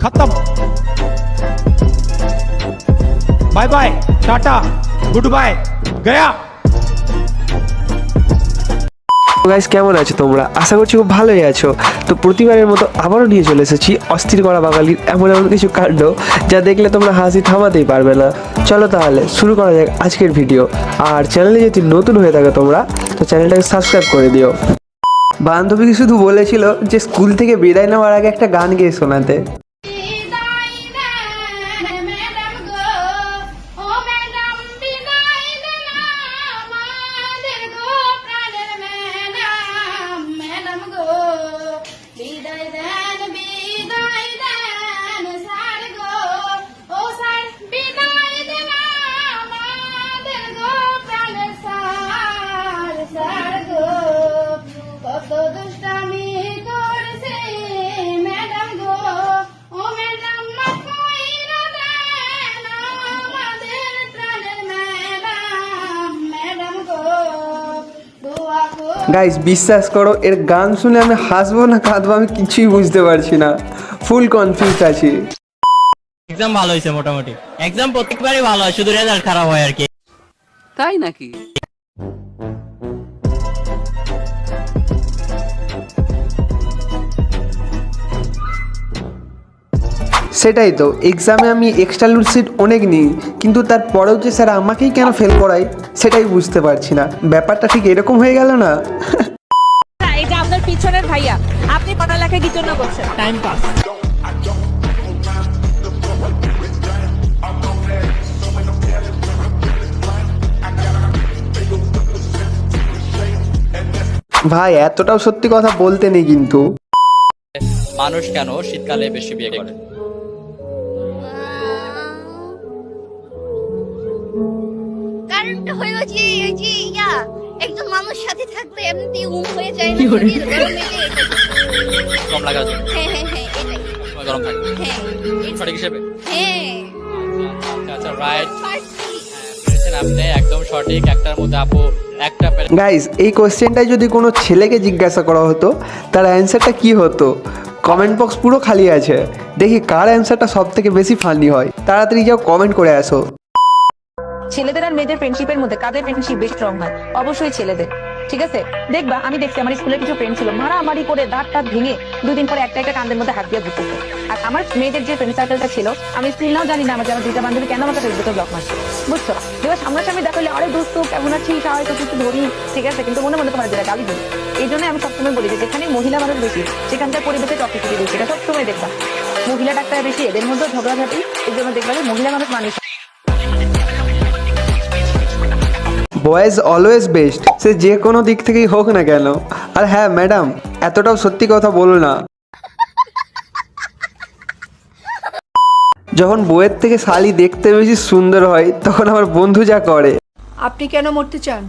खत्म, bye bye, tata, good bye, गया। Guys কেমন আছো তোমরা? আশা করছি খুব ভালোই আছো। তো প্রতিবারের মতো আবারও নিয়ে চলে এসেছি অস্থির করা বাঙালির এমন এমন কিছু কাণ্ড যা দেখলে তোমরা হাসি থামাতেই পারবে না। চলো তাহলে শুরু করা যাক আজকের ভিডিও। আর চ্যানেলে যদি নতুন হয়ে থাকো তোমরা, তো চ্যানেলটাকে সাবস্ক্রাইব করে দিও। বান্ধবীকে শুধু বলেছিল যে স্কুল থেকে বিদায় নেওয়ার আগে একটা গান গেয়ে শোনাতে। গাইস বিশ্বাস করো, এর গান শুনে আমি হাসবো না কাঁদবো আমি কিছুই বুঝতে পারছি না, ফুল কনফিউজ আছি। এক্সাম ভালো হয়েছে মোটামুটি। এক্সাম প্রত্যেকবারই ভালো হয়, শুধু রেজাল্ট খারাপ হয় আর কি। তাই নাকি? সেটাই তো, এক্সামে আমি এক্সট্রা লুড সিট অনেক নিই, কিন্তু তারপরেও যে স্যার আমাকেই কেন ফেল করায় সেটাই বুঝতে পারছি না। ব্যাপারটা ঠিক এরকম হয়ে গেল না? এটা আপনার পিছনের ভাইয়া, আপনি পড়ালেখা কি জন্য করছেন? Time pass. ভাই এতটাও সত্যি কথা বলতে নেই কিন্তু। মানুষ কেন শীতকালে বেশি বিয়ে করে? কারণটা হলো যে ওই যে একজন মানুষ সাথে থাকলে এমনি হয়ে যায় না, গরম এলে কম লাগা যায়। হ্যাঁ হ্যাঁ হ্যাঁ এটাই। সময় গরম থাকে। হ্যাঁ সঠিক হিসেবে। হ্যাঁ আচ্ছা রাইট, আপনি একদম সঠিক। একটার মধ্যে আপু একটা। গাইস এই কোশ্চেনটাই যদি কোনো ছেলেকে জিজ্ঞাসা করা হতো তার অ্যান্সারটা কি হতো? কমেন্ট বক্স পুরো খালি আছে, দেখি কার অ্যান্সারটা সব থেকে বেশি ফানি হয়। তাড়াতাড়ি যাও কমেন্ট করে আসো। ছেলেদের আর মেয়েদের ফ্রেন্ডশিপের মধ্যে কাদের ফ্রেন্ডশিপ বেশি স্ট্রং হয়? অবশ্যই ছেলেদের। ঠিক আছে, দেখবা আমি দেখছি আমার স্কুলের কিছু ফ্রেন্ড ছিল মারামারি করে দাঁত টাত ভেঙে 2 দিন পরে একটা একটা কান্দের মধ্যে হাত দিয়ে ঘুরতেছে। আর আমার মেয়েদের যে ফ্রেন্ড সার্কেলটা ছিল, আমি স্টিল নাও জানি না আমার যেন 2টা বান্ধবী কেন আমাকে ফেসবুকে ব্লক মারছে, বুঝছো? যেবার সামনাসামনি দেখালে আরে দোস্ত কেমন আছিস, হয়তো কিছু ধরি, ঠিক আছে, কিন্তু মনে মনে তোমার যেটা গালি দিই। এই জন্য আমি সবসময় বলি যে যেখানে মহিলা মানুষ বেশি সেখানকার পরিবেশে টক্সিসিটি বেশি, এটা সবসময় দেখবা। মহিলা ডাক্তার বেশি, এদের মধ্যে ঝগড়াঝাটি, এই জন্য দেখবা যে মহিলা মানুষ মানুষ। বয়েজ অলওয়েজ বেস্ট, সে যে কোনো দিক থেকেই হোক না কেন। আর হ্যাঁ ম্যাডাম, এতটাও সত্যি কথা বলো না। যখন বইয়ের থেকে শালি দেখতে বেশি সুন্দর হয় তখন আমার বন্ধু যা করে। আপনি কেন মরতে চান?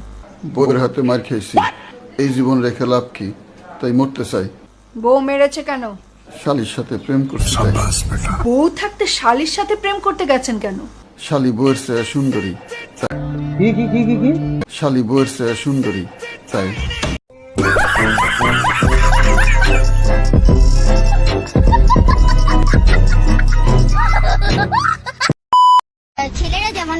বউয়ের হাতে মার খেয়েছি, এই জীবন রেখে লাভ কি, তাই মরতে চাই। বউ মেরেছে কেন? শালির সাথে প্রেম করতে চাই। বউ থাকতে শালির সাথে প্রেম করতে গেছেন কেন? শালি বউয়ের চেয়ে সুন্দরী তাই। শালি বউয়ের চেয়ে সুন্দরী তাই। ছেলেরা যেমন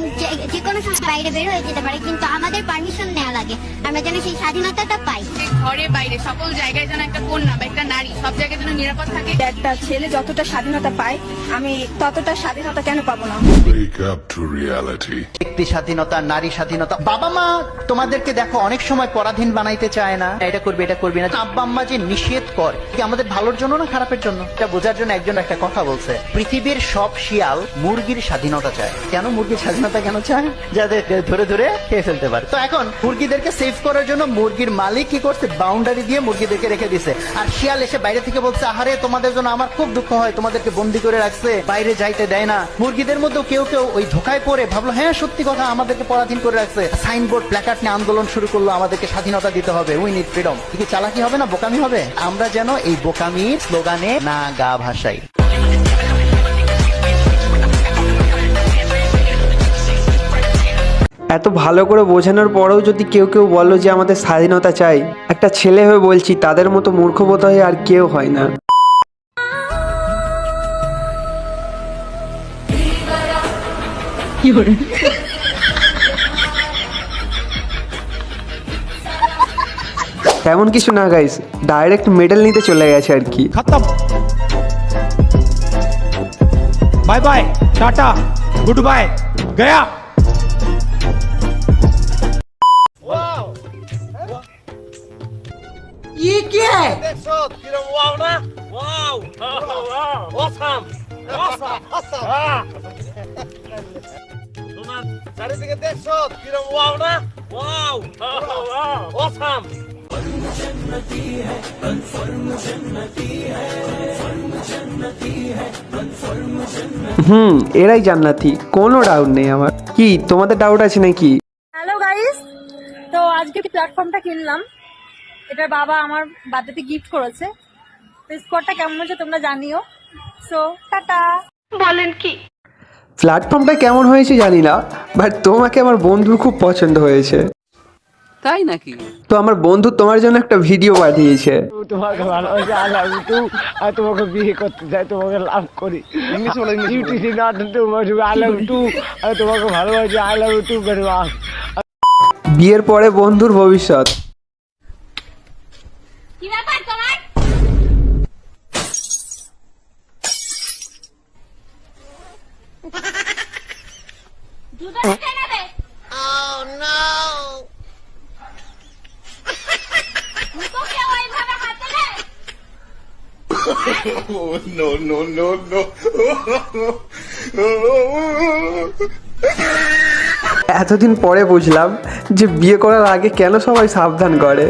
যে কোনো সময় বাইরে বের হয়ে যেতে পারে, কিন্তু আমাদের পারমিশন নেওয়া লাগে, আমরা যেন সেই স্বাধীনতাটা পাই। ঘরে বাইরে সকল জায়গায় যেন একটা কন্যা বা একটা নারী সব জায়গায় যেন নিরাপদ থাকে। একটা ছেলে যতটা স্বাধীনতা পায় আমি ততটা স্বাধীনতা কেন পাবো না? ব্যক্তি স্বাধীনতা, নারী স্বাধীনতা। বাবা মা তোমাদেরকে দেখো অনেক সময় পরাধীন বানাইতে চায় না, এটা করবে এটা করবি না। আব্বা আম্মা যে নিষেধ করে কি আমাদের ভালোর জন্য না খারাপের জন্য, এটা বোঝার জন্য একজন একটা কথা বলছে, পৃথিবীর সব শিয়াল মুরগির স্বাধীনতা চায়। কেন মুরগির স্বাধীনতা কেন চায়? যাতে ধরে ধরে খেয়ে ফেলতে পারে। তো এখন মুরগিদেরকে সেভ করার জন্য মুরগির মালিক কি করছে, বাউন্ডারি দিয়ে মুরগিদেরকে রেখে দিছে। আর শিয়াল এসে বাইরে থেকে বলছে আহারে তোমাদের জন্য আমার খুব দুঃখ হয়, তোমাদেরকে বন্দি করে রাখছে, বাইরে যাইতে দেয় না। মুরগিদের মধ্যে কেউ কেউ ওই ধোকায় পড়ে ভাবলো হ্যাঁ সত্যি কথা, আমাদেরকে পরাধীন করে রাখছে। সাইনবোর্ড প্ল্যাকার্ড নিয়ে আন্দোলন শুরু করলো, আমাদেরকে স্বাধীনতা দিতে হবে, উই নিড ফ্রিডম। কি চালাকি হবে না, বোকামি হবে? আমরা যেন এই বোকামির স্লোগানে না গা ভাসাই। এত ভালো করে বোঝানোর পরেও যদি কেউ কেউ বলো যে আমাদের স্বাধীনতা চাই, একটা ছেলে হয়ে বলছি তাদের মতো মূর্খবোধ হয়ে আর কেউ হয় না। তেমন কিছু না গাইস, ডাইরেক্ট মেডেল নিতে চলে গেছে আর কি। खत्म bye bye tata good bye गया এরাই জান্নাতি, কোনো ডাউট নেই আমার। কি তোমাদের ডাউট আছে নাকি? হ্যালো গাইস, তো আজকে প্ল্যাটফর্মটা কিনলাম। এটার বাবা আমার বার্থডেতে গিফট করেছে। তো স্পটটা কেমন হয়েছে তোমরা জানিও। So tata. বলেন কি? প্ল্যাটফর্মটা কেমন হয়েছে জানি না, বাট তোমাকে আমার বন্ধুর খুব পছন্দ হয়েছে। তাই নাকি? তো আমার বন্ধু তোমার জন্য একটা ভিডিও পাঠিয়েছে। তোমাকে ভালোবাসি আই লাভ ইউ টু আর তোমাকে বিয়ে করতে চাই, তোমাকে লাভ করি ইউটিসি নট তোমাকে আই লাভ ইউ টু আর তোমাকে ভালোবাসি I love you too very much. বিয়ের পরে বন্ধুর ভবিষ্যৎ। কি ব্যাপার তোমার? জুতো ছেড়ে নেবে? Oh no! জুতো কেউ এইভাবে হাতে নেয়? এতদিন পরে বুঝলাম যে বিয়ে করার আগে কেন সবাই সাবধান করে।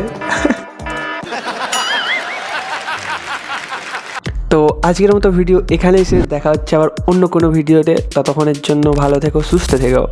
তো আজকের মতো ভিডিও এখানেই শেষ। দেখা হচ্ছে আবার অন্য কোনো ভিডিওতে। ততক্ষণের জন্য ভালো থেকো, সুস্থ থেকো।